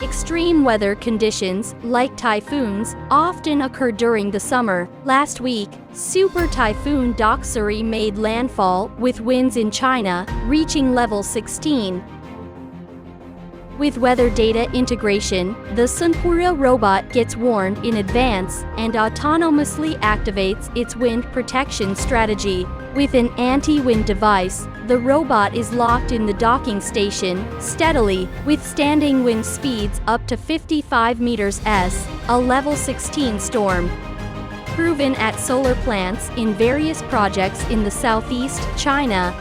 Extreme weather conditions, like typhoons, often occur during the summer. Last week, Super Typhoon Doksuri made landfall, with winds in China reaching level 16. With weather data integration, the Sunpure robot gets warned in advance and autonomously activates its wind protection strategy. With an anti-wind device, the robot is locked in the docking station, steadily, withstanding wind speeds up to 55 meters s, a level 16 storm. Proven at solar plants in various projects in the southeast China,